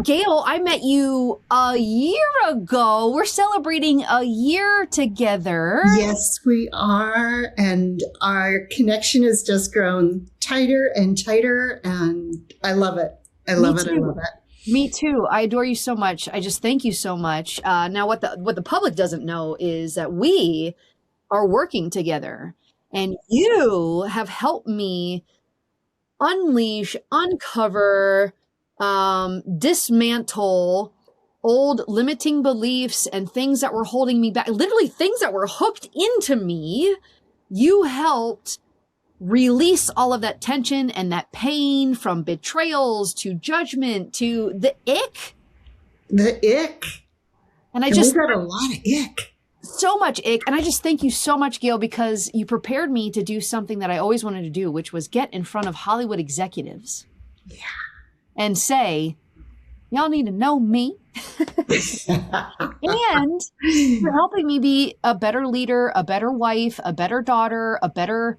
Gayle, I met you a year ago. We're celebrating a year together. Yes, we are. And our connection has just grown tighter and tighter. And I love it. I love it. Me too. I adore you so much. I just thank you so much. Now, what the public doesn't know is that we are working together, and you have helped me unleash, uncover, dismantle old limiting beliefs and things that were holding me back, literally things that were hooked into me. You helped release all of that tension and that pain, from betrayals to judgment to the ick. And we've got a lot of ick. So much ick. And I just thank you so much, Gayle, because you prepared me to do something that I always wanted to do, which was get in front of Hollywood executives. Yeah. And say, y'all need to know me. And you're helping me be a better leader, a better wife, a better daughter, a better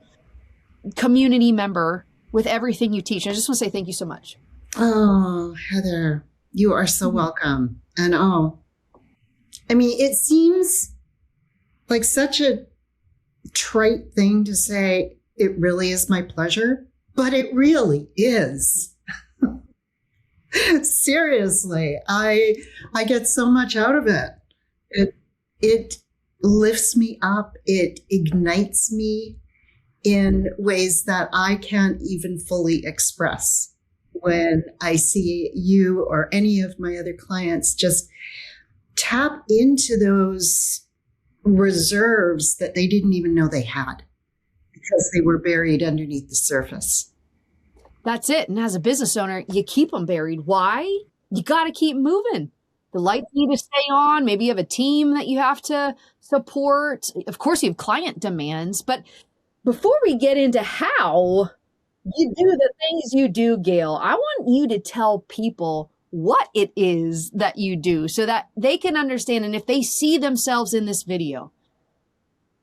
community member with everything you teach. And I just want to say thank you so much. Oh, Heather, you are so welcome. And it seems like such a trite thing to say, it really is my pleasure, but it really is. Seriously, I get so much out of it. It lifts me up. It ignites me in ways that I can't even fully express when I see you or any of my other clients just tap into those reserves that they didn't even know they had because they were buried underneath the surface. That's it. And as a business owner, you keep them buried. Why? You got to keep moving. The lights need to stay on. Maybe you have a team that you have to support. Of course, you have client demands. But before we get into how you do the things you do, Gayle, I want you to tell people what it is that you do so that they can understand. And if they see themselves in this video,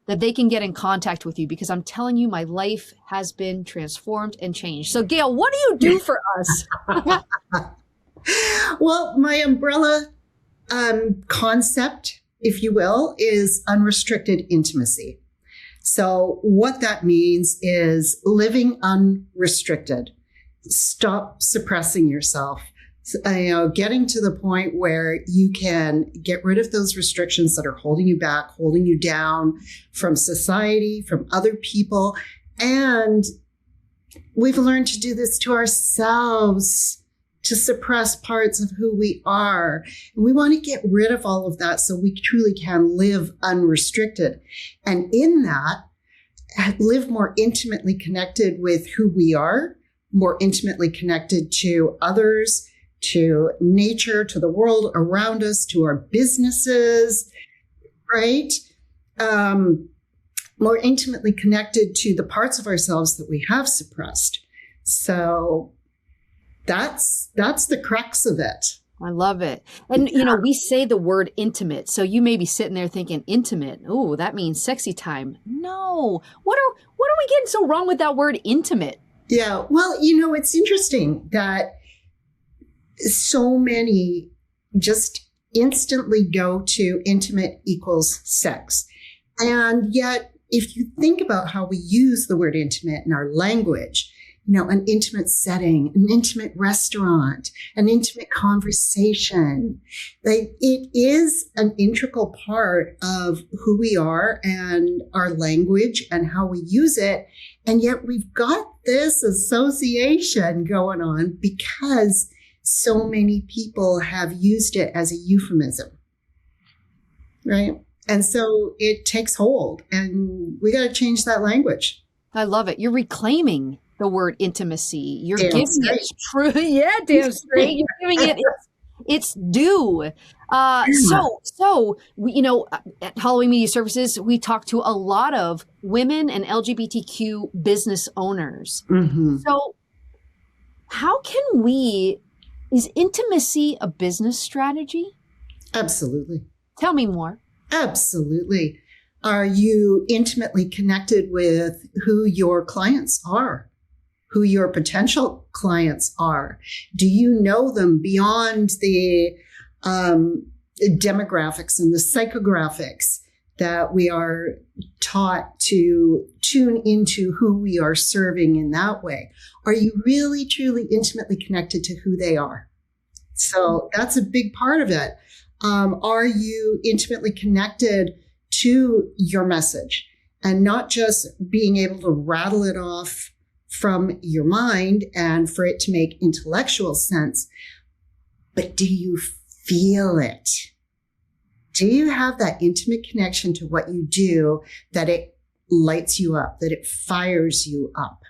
that they can get in contact with you, because I'm telling you, my life has been transformed and changed. So Gayle, what do you do for us? Well, my umbrella concept, if you will, is unrestricted intimacy. So what that means is living unrestricted. Stop suppressing yourself. Getting to the point where you can get rid of those restrictions that are holding you back, holding you down from society, from other people. And we've learned to do this to ourselves, to suppress parts of who we are. And we want to get rid of all of that so we truly can live unrestricted. And in that, live more intimately connected with who we are, more intimately connected to others, to nature, to the world around us, to our businesses, right? More intimately connected to the parts of ourselves that we have suppressed. So that's the crux of it. I love it. And, we say the word intimate. So you may be sitting there thinking intimate. Oh, that means sexy time. No. What are we getting so wrong with that word intimate? Yeah. Well, it's interesting that so many just instantly go to intimate equals sex. And yet, if you think about how we use the word intimate in our language, an intimate setting, an intimate restaurant, an intimate conversation, it is an integral part of who we are and our language and how we use it. And yet we've got this association going on because so many people have used it as a euphemism, right? And so it takes hold, and we got to change that language. I love it. You're reclaiming the word intimacy. You're giving it true. Yeah, damn straight. You're giving it its due. So we, at Halloween Media Services, we talk to a lot of women and LGBTQ business owners. Mm-hmm. So how can is intimacy a business strategy? Absolutely. Tell me more. Absolutely. Are you intimately connected with who your clients are? who your potential clients are? Do you know them beyond the demographics and the psychographics that we are taught to tune into who we are serving in that way? Are you really, truly intimately connected to who they are? So that's a big part of it. Are you intimately connected to your message and not just being able to rattle it off from your mind and for it to make intellectual sense, but do you feel it? Do you have that intimate connection to what you do, that it lights you up, that it fires you up?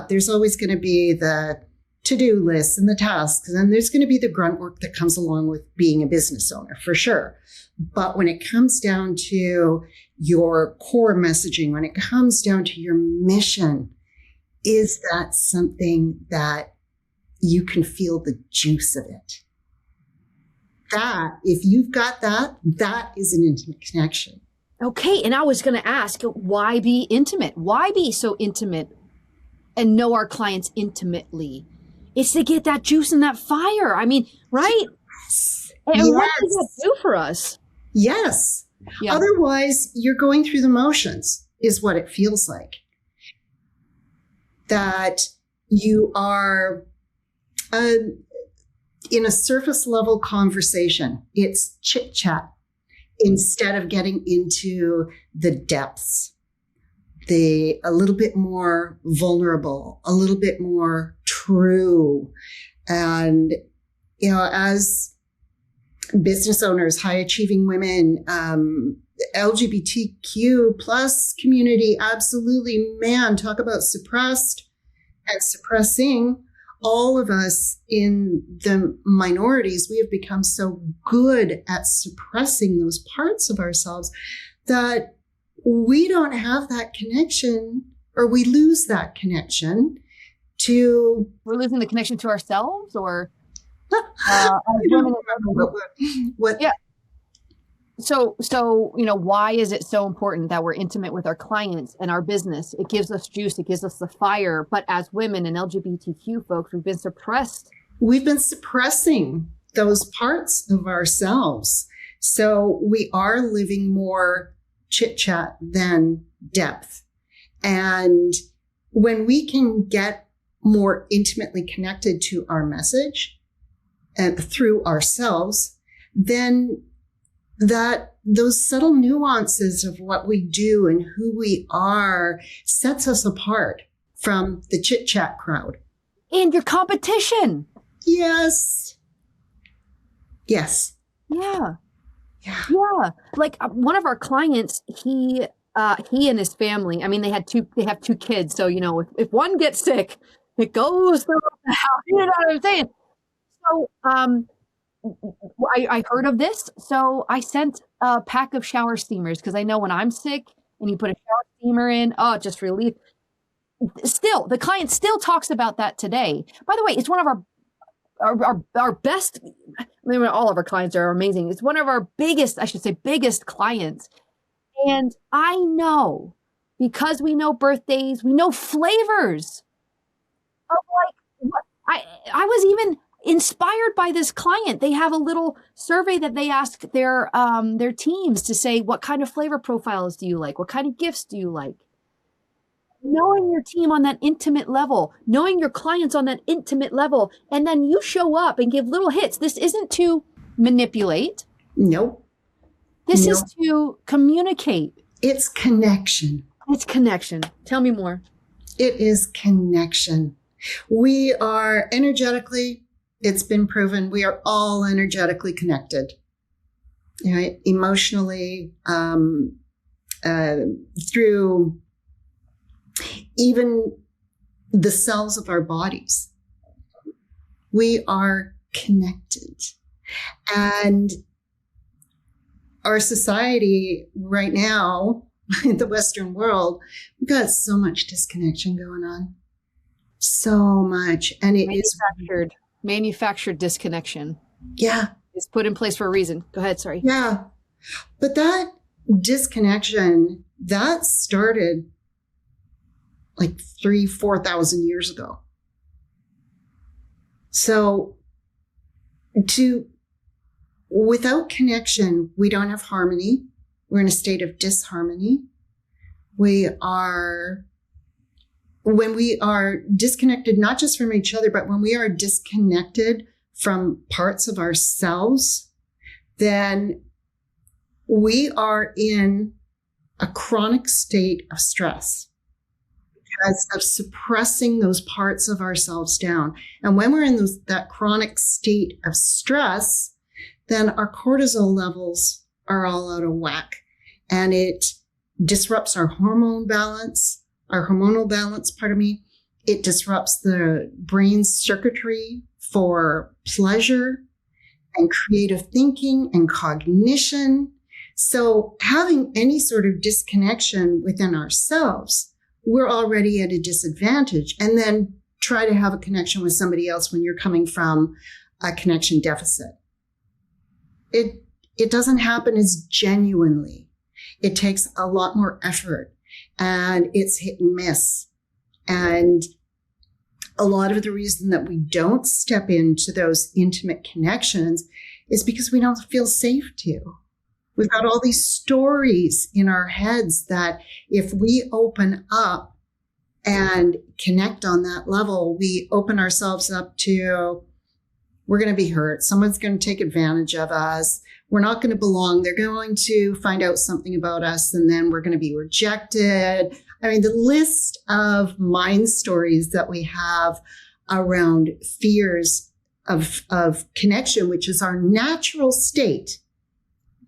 There's always going to be the to-do lists and the tasks, and there's going to be the grunt work that comes along with being a business owner, for sure. But when it comes down to your core messaging, when it comes down to your mission, is that something that you can feel the juice of it? That, if you've got that, that is an intimate connection. Okay. And I was going to ask, why be intimate? Why be so intimate and know our clients intimately? It's to get that juice and that fire. I mean, right? Yes. And what does that do for us? Yes. Yeah. Otherwise, you're going through the motions, is what it feels like. That you are in a surface level conversation. It's chit chat instead of getting into the depths, a little bit more vulnerable, a little bit more true. And, as business owners, high achieving women, LGBTQ plus community, absolutely, man, talk about suppressed and suppressing. All of us in the minorities, we have become so good at suppressing those parts of ourselves that we don't have that connection, or we lose that connection to... We're losing the connection to ourselves, or... What? Yeah. So, why is it so important that we're intimate with our clients and our business? It gives us juice. It gives us the fire. But as women and LGBTQ folks, we've been suppressed. We've been suppressing those parts of ourselves. So we are living more chit chat than depth. And when we can get more intimately connected to our message and through ourselves, then those subtle nuances of what we do and who we are sets us apart from the chit chat crowd. And your competition. Yes. Yes. Yeah. Yeah. Yeah. Like one of our clients, he and his family, I mean, they have two kids. So, if one gets sick, it goes through the house. You know what I'm saying? So, I heard of this. So I sent a pack of shower steamers because I know when I'm sick and you put a shower steamer in, just relief. Still, the client still talks about that today. By the way, it's one of our best. I mean, all of our clients are amazing. It's one of our biggest clients. And I know, because we know birthdays, we know flavors of I was even inspired by this client. They have a little survey that they ask their teams to say, what kind of flavor profiles do you like? What kind of gifts do you like? Knowing your team on that intimate level, knowing your clients on that intimate level, and then you show up and give little hits. This isn't to manipulate. Nope. This is to communicate. It's connection. It's connection. Tell me more. It is connection. We are energetically, it's been proven, we are all energetically connected, right? Emotionally, through even the cells of our bodies. We are connected. And our society right now, in the Western world, we've got so much disconnection going on. So much. And it is manufactured disconnection. Yeah. It's put in place for a reason. Go ahead. Sorry. Yeah. But that disconnection, that started like 4,000 years ago. So without connection, we don't have harmony. We're in a state of disharmony. When we are disconnected, not just from each other, but when we are disconnected from parts of ourselves, then we are in a chronic state of stress because of suppressing those parts of ourselves down. And when we're in that chronic state of stress, then our cortisol levels are all out of whack, and it disrupts our hormonal balance. It disrupts the brain's circuitry for pleasure and creative thinking and cognition. So having any sort of disconnection within ourselves, we're already at a disadvantage. And then try to have a connection with somebody else when you're coming from a connection deficit. It doesn't happen as genuinely. It takes a lot more effort, and it's hit and miss. And a lot of the reason that we don't step into those intimate connections is because we don't feel safe to. We've got all these stories in our heads that if we open up and connect on that level, we open ourselves up to, we're going to be hurt. Someone's going to take advantage of us. We're not going to belong. They're going to find out something about us, and then we're going to be rejected. I mean, the list of mind stories that we have around fears of connection, which is our natural state.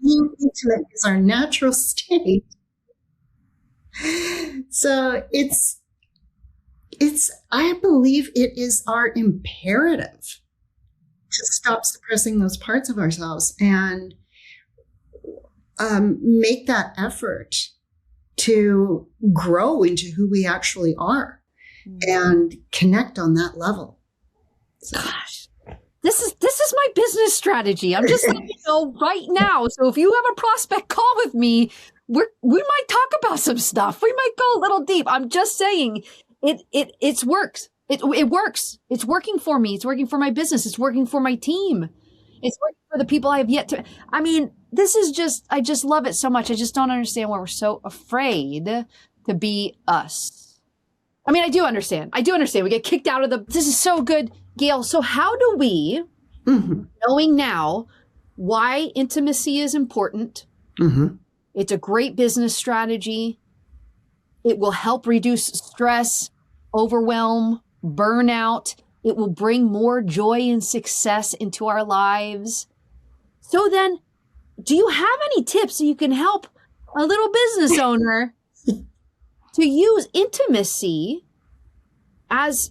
Being intimate is our natural state. So I believe it is our imperative to stop suppressing those parts of ourselves and make that effort to grow into who we actually are and connect on that level. Gosh, this is my business strategy. I'm just letting you know right now. So if you have a prospect call with me, we might talk about some stuff. We might go a little deep. I'm just saying it works. It works. It's working for me. It's working for my business. It's working for my team. It's working for the people I have yet to. I mean, I just love it so much. I just don't understand why we're so afraid to be us. I mean, I do understand. We get kicked out of this is so good, Gayle. So how do we, knowing now why intimacy is important, it's a great business strategy. It will help reduce stress, overwhelm, burnout. It will bring more joy and success into our lives. So then, do you have any tips so you can help a little business owner to use intimacy as,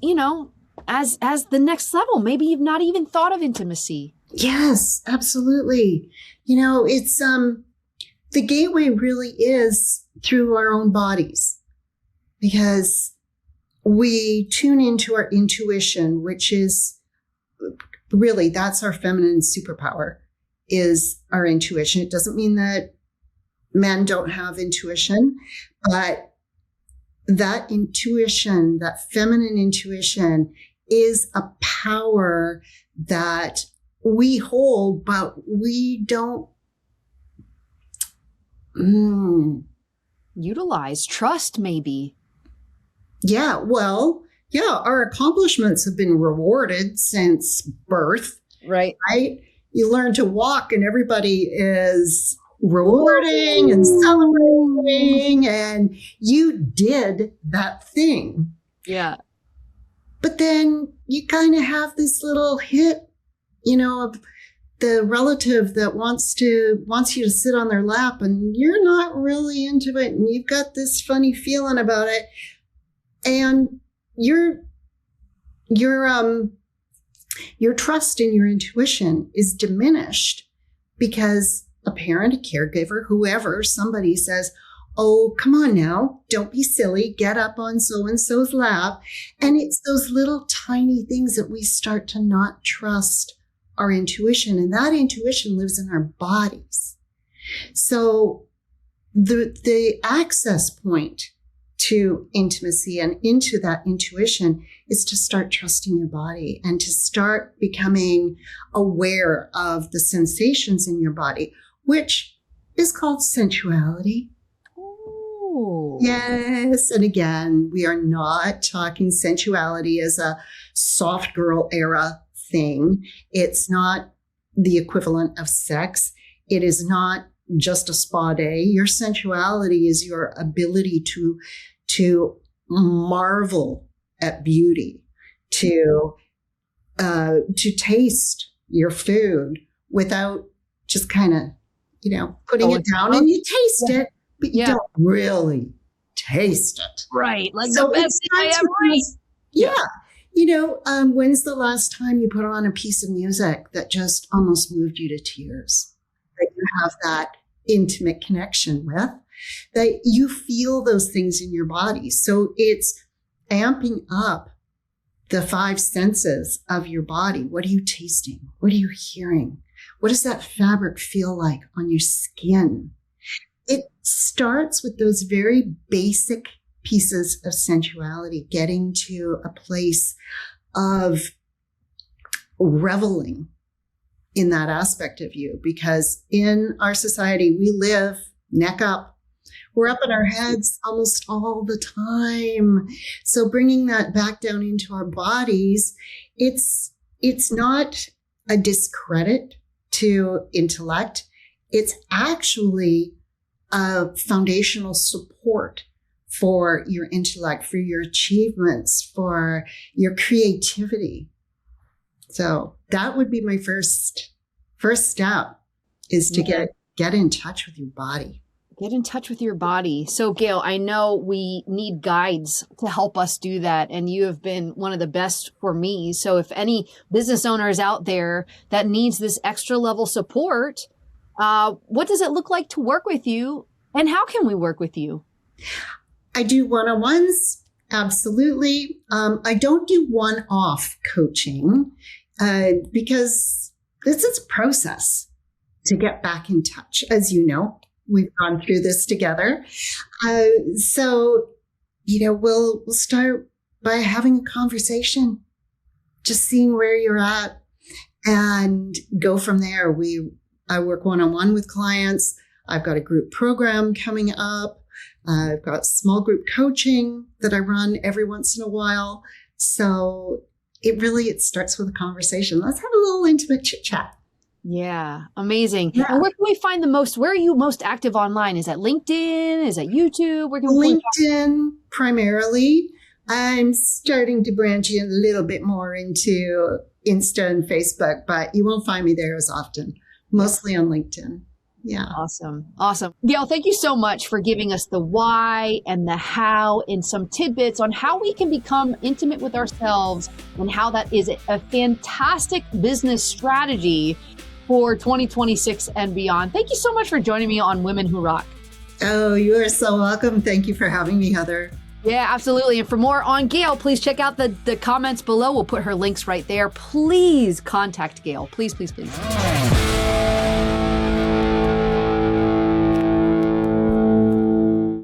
as the next level? Maybe you've not even thought of intimacy. Yes, absolutely. It's the gateway really is through our own bodies, because we tune into our intuition, which is really, that's our feminine superpower, is our intuition. It doesn't mean that men don't have intuition, but that intuition, that feminine intuition, is a power that we hold, but we don't utilize. Trust, maybe. Yeah, well, our accomplishments have been rewarded since birth. Right. You learn to walk and everybody is rewarding and celebrating, and you did that thing. Yeah. But then you kind of have this little hit, of the relative that wants you to sit on their lap, and you're not really into it, and you've got this funny feeling about it. And your trust in your intuition is diminished because a parent, a caregiver, whoever, somebody says, "Oh, come on now, don't be silly, get up on so-and-so's lap." And it's those little tiny things that we start to not trust our intuition, and that intuition lives in our bodies. So the access point to intimacy and into that intuition is to start trusting your body and to start becoming aware of the sensations in your body, which is called sensuality. Ooh. Yes. And again, we are not talking sensuality as a soft girl era thing. It's not the equivalent of sex. It is not just a spa day. Your sensuality is your ability to marvel at beauty, to taste your food without just kind of, putting it down, and you taste it, but you don't really taste it. Right. Like so the best thing I ever ate. Yeah. When's the last time you put on a piece of music that just almost moved you to tears, that you have that intimate connection with, that you feel those things in your body? So it's amping up the 5 senses of your body. What are you tasting? What are you hearing? What does that fabric feel like on your skin? It starts with those very basic pieces of sensuality, getting to a place of reveling in that aspect of you, because in our society, we live neck up. We're up in our heads almost all the time. So bringing that back down into our bodies, it's not a discredit to intellect. It's actually a foundational support for your intellect, for your achievements, for your creativity. So that would be my first step, is to get in touch with your body. Get in touch with your body. So Gayle, I know we need guides to help us do that. And you have been one of the best for me. So if any business owner is out there that needs this extra level support, what does it look like to work with you? And how can we work with you? I do one-on-ones. Absolutely. I don't do one-off coaching because this is a process to get back in touch. As you know, we've gone through this together. So we'll start by having a conversation, just seeing where you're at, and go from there. I work one-on-one with clients. I've got a group program coming up. I've got small group coaching that I run every once in a while. So it starts with a conversation. Let's have a little intimate chit chat. Yeah. Amazing. Yeah. And where can we find where are you most active online? Is that LinkedIn? Is that YouTube? Where can we LinkedIn primarily. I'm starting to branch in a little bit more into Insta and Facebook, but you won't find me there as often. Mostly on LinkedIn. Yeah. Awesome. Gayle, thank you so much for giving us the why and the how and some tidbits on how we can become intimate with ourselves and how that is a fantastic business strategy for 2026 and beyond. Thank you so much for joining me on Women Who Rock. Oh, you are so welcome. Thank you for having me, Heather. Yeah, absolutely. And for more on Gayle, please check out the comments below. We'll put her links right there. Please contact Gayle. Please, please, please.